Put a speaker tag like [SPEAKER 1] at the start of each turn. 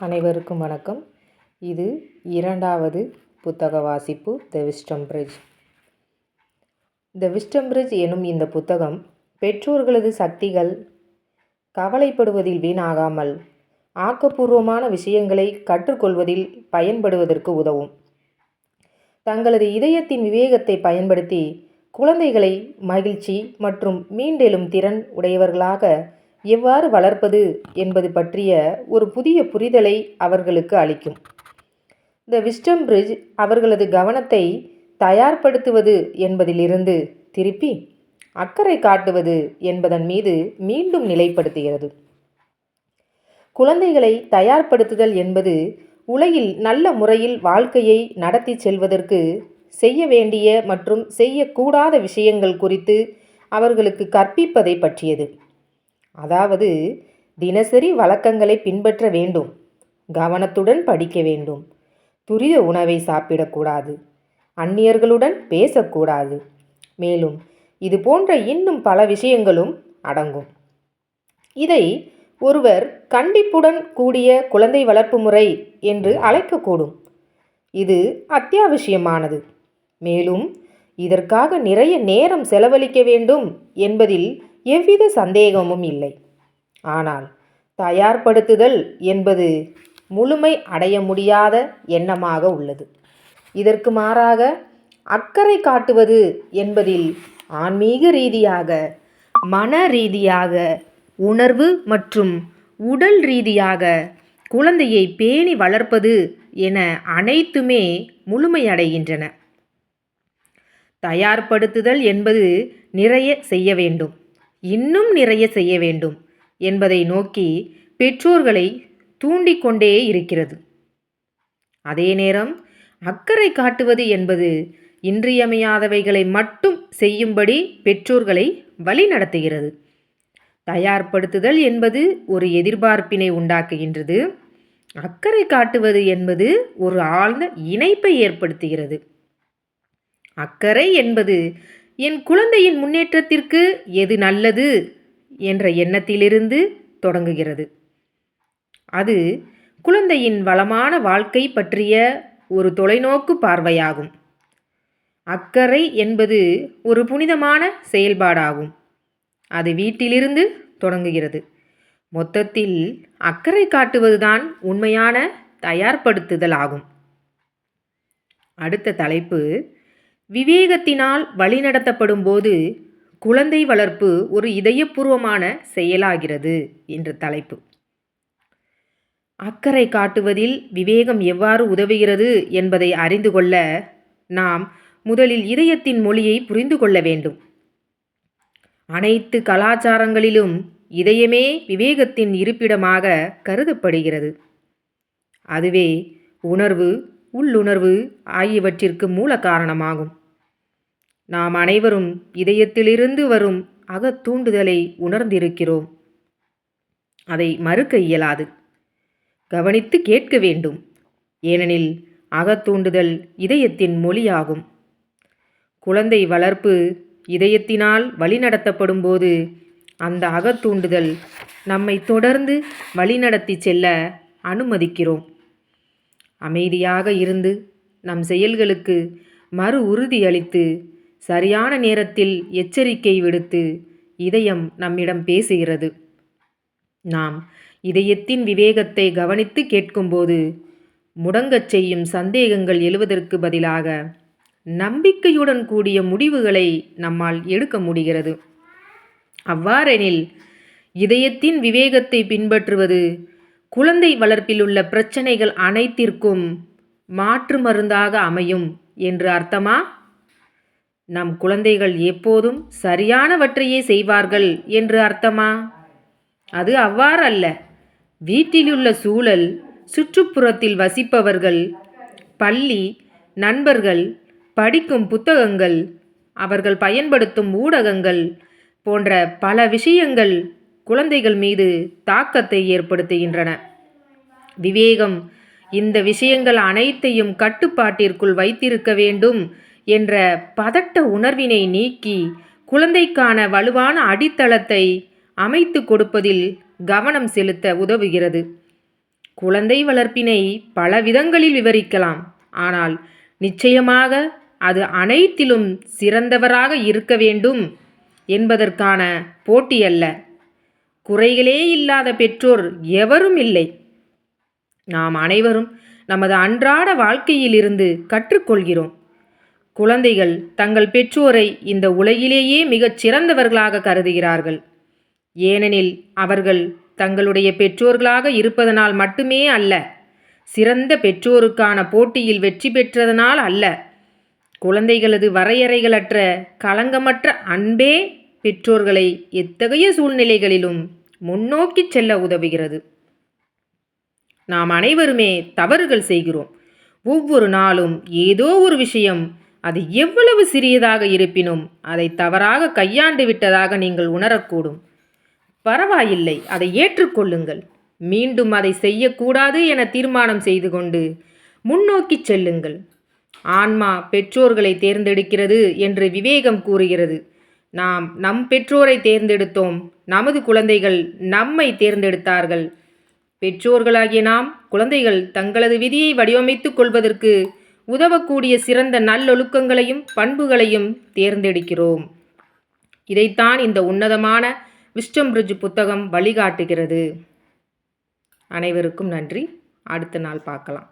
[SPEAKER 1] அனைவருக்கும் வணக்கம். இது இரண்டாவது புத்தக வாசிப்பு the Wisdom Bridge. The Wisdom Bridge எனும் இந்த புத்தகம் பெற்றோர்களது சக்திகள் கவலைப்படுவதில் வீணாகாமல் ஆக்கப்பூர்வமான விஷயங்களை கற்றுக்கொள்வதில் பயன்படுவதற்கு உதவும். தங்களது இதயத்தின் விவேகத்தை பயன்படுத்தி குழந்தைகளை மகிழ்ச்சி மற்றும் மீண்டெழும் திறன் உடையவர்களாக எவ்வாறு வளர்ப்பது என்பது பற்றிய ஒரு புதிய புரிதலை அவர்களுக்கு அளிக்கும். த விஸ்டம் பிரிட்ஜ் அவர்களது கவனத்தை தயார்படுத்துவது என்பதிலிருந்து திருப்பி அக்கறை காட்டுவது என்பதன் மீது மீண்டும் நிலைப்படுத்துகிறது. குழந்தைகளை தயார்படுத்துதல் என்பது உலகில் நல்ல முறையில் வாழ்க்கையை நடத்தி செல்வதற்கு செய்ய வேண்டிய மற்றும் செய்யக்கூடாத விஷயங்கள் குறித்து அவர்களுக்கு கற்பிப்பதை பற்றியது. அதாவது தினசரி வழக்கங்களை பின்பற்ற வேண்டும், கவனத்துடன் படிக்க வேண்டும், துரித உணவை சாப்பிடக்கூடாது, அந்நியர்களுடன் பேசக்கூடாது, மேலும் இது போன்ற இன்னும் பல விஷயங்களும் அடங்கும். இதை ஒருவர் கண்டிப்புடன் கூடிய குழந்தை வளர்ப்பு முறை என்று அழைக்கக்கூடும். இது அத்தியாவசியமானது, மேலும் இதற்காக நிறைய நேரம் செலவழிக்க வேண்டும் என்பதில் எவ்வித சந்தேகமும் இல்லை. ஆனால் தயார்படுத்துதல் என்பது முழுமை அடைய முடியாத எண்ணமாக உள்ளது. இதற்கு மாறாக அக்கறை காட்டுவது என்பதில் ஆன்மீக ரீதியாக, மன ரீதியாக, உணர்வு மற்றும் உடல் ரீதியாக குழந்தையை பேணி வளர்ப்பது என அனைத்துமே முழுமையடைகின்றன. தயார்படுத்துதல் என்பது நிறைய செய்ய வேண்டும், இன்னும் நிறைய செய்ய வேண்டும் என்பதை நோக்கி பெற்றோர்களை தூண்டிக்கொண்டே இருக்கிறது. அதே நேரம் அக்கறை காட்டுவது என்பது இன்றியமையாதவைகளை மட்டும் செய்யும்படி பெற்றோர்களை வழிநடத்துகிறது. தயார்படுத்துதல் என்பது ஒரு எதிர்பார்ப்பினை உண்டாக்குகின்றது. அக்கறை காட்டுவது என்பது ஒரு ஆழ்ந்த இணைப்பை ஏற்படுத்துகிறது. அக்கறை என்பது என் குழந்தையின் முன்னேற்றத்திற்கு எது நல்லது என்ற எண்ணத்திலிருந்து தொடங்குகிறது. அது குழந்தையின் வளமான வாழ்க்கை பற்றிய ஒரு தொலைநோக்கு பார்வையாகும். அக்கறை என்பது ஒரு புனிதமான செயல்பாடாகும். அது வீட்டிலிருந்து தொடங்குகிறது. மொத்தத்தில் அக்கறை காட்டுவதுதான் உண்மையான தயார்படுத்துதல் ஆகும். அடுத்த தலைப்பு, விவேகத்தினால் வழிநடத்தப்படும் போது குழந்தை வளர்ப்பு ஒரு இதயபூர்வமான செயலாகிறது என்ற தலைப்பு. அக்கறை காட்டுவதில் விவேகம் எவ்வாறு உதவுகிறது என்பதை அறிந்து கொள்ள நாம் முதலில் இதயத்தின் மொழியை புரிந்து கொள்ள வேண்டும். அனைத்து கலாச்சாரங்களிலும் இதயமே விவேகத்தின் இருப்பிடமாக கருதப்படுகிறது. அதுவே உணர்வு, உள்ளுணர்வு ஆகியவற்றிற்கு மூல காரணமாகும். நாம் அனைவரும் இதயத்திலிருந்து வரும் அகத்தூண்டுதலை உணர்ந்திருக்கிறோம். அதை மறுக்க இயலாது. கவனித்து கேட்க வேண்டும். ஏனெனில் அகத்தூண்டுதல் இதயத்தின் மொழியாகும். குழந்தை வளர்ப்பு இதயத்தினால் வழிநடத்தப்படும் போது அந்த அகத்தூண்டுதல் நம்மை தொடர்ந்து வழிநடத்தி செல்ல அனுமதிக்கிறோம். அமைதியாக இருந்து நம் செயல்களுக்கு மறு உறுதி அளித்து சரியான நேரத்தில் எச்சரிக்கை விடுத்து இதயம் நம்மிடம் பேசுகிறது. நாம் இதயத்தின் விவேகத்தை கவனித்து கேட்கும்போது முடங்கச் செய்யும் சந்தேகங்கள் எழுவதற்கு பதிலாக நம்பிக்கையுடன் கூடிய முடிவுகளை நம்மால் எடுக்க முடிகிறது. அவ்வாறெனில் இதயத்தின் விவேகத்தை பின்பற்றுவது குழந்தை வளர்ப்பில் உள்ள பிரச்சனைகள் அனைத்திற்கும் மாற்று மருந்தாக அமையும் என்று அர்த்தமா? நம் குழந்தைகள் எப்போதும் சரியானவற்றையே செய்வார்கள் என்று அர்த்தமா? அது அவ்வாறல்ல. வீட்டிலுள்ள சூழல், சுற்றுப்புறத்தில் வசிப்பவர்கள், பள்ளி, நண்பர்கள், படிக்கும் புத்தகங்கள், அவர்கள் பயன்படுத்தும் ஊடகங்கள் போன்ற பல விஷயங்கள் குழந்தைகள் மீது தாக்கத்தை ஏற்படுத்துகின்றன. விவேகம் இந்த விஷயங்கள் அனைத்தையும் கட்டுப்பாட்டிற்குள் வைத்திருக்க வேண்டும் என்ற பதட்ட உணர்வினை நீக்கி குழந்தைக்கான வலுவான அடித்தளத்தை அமைத்து கொடுப்பதில் கவனம் செலுத்த உதவுகிறது. குழந்தை வளர்ப்பினை பல விதங்களில் விவரிக்கலாம். ஆனால் நிச்சயமாக அது அனைத்திலும் சிறந்தவராக இருக்க வேண்டும் என்பதற்கான போட்டி அல்ல. குறைகளே இல்லாத பெற்றோர் எவரும் இல்லை. நாம் அனைவரும் நமது அன்றாட வாழ்க்கையிலிருந்து கற்றுக்கொள்கிறோம். குழந்தைகள் தங்கள் பெற்றோரை இந்த உலகிலேயே மிகச் சிறந்தவர்களாக கருதுகிறார்கள். ஏனெனில் அவர்கள் தங்களுடைய பெற்றோர்களாக இருப்பதனால் மட்டுமே அல்ல, சிறந்த பெற்றோருக்கான போட்டியில் வெற்றி பெற்றதனால் அல்ல. குழந்தைகளது வரையறைகளற்ற களங்கமற்ற அன்பே பெற்றோர்களை எத்தகைய சூழ்நிலைகளிலும் முன்னோக்கிச் செல்ல உதவுகிறது. நாம் அனைவருமே தவறுகள் செய்கிறோம். ஒவ்வொரு நாளும் ஏதோ ஒரு விஷயம், அது எவ்வளவு சிறியதாக இருப்பினும் அதை தவறாக கையாண்டு விட்டதாக நீங்கள் உணரக்கூடும். பரவாயில்லை, அதை ஏற்றுக்கொள்ளுங்கள். மீண்டும் அதை செய்யக்கூடாது என தீர்மானம் செய்து கொண்டு முன்னோக்கி செல்லுங்கள். ஆன்மா பெற்றோர்களை தேர்ந்தெடுக்கிறது என்று விவேகம் கூறுகிறது. நாம் நம் பெற்றோரை தேர்ந்தெடுத்தோம். நமது குழந்தைகள் நம்மை தேர்ந்தெடுத்தார்கள். பெற்றோர்களாகிய நாம் குழந்தைகள் தங்களது விதியை வடிவமைத்துக் கொள்வதற்கு உதவக்கூடிய சிறந்த நல்லொழுக்கங்களையும் பண்புகளையும் தேர்ந்தெடுக்கிறோம். இதைத்தான் இந்த உன்னதமான விஸ்டம் பிரிட்ஜ் புத்தகம் வழிகாட்டுகிறது. அனைவருக்கும் நன்றி. அடுத்த நாள் பார்க்கலாம்.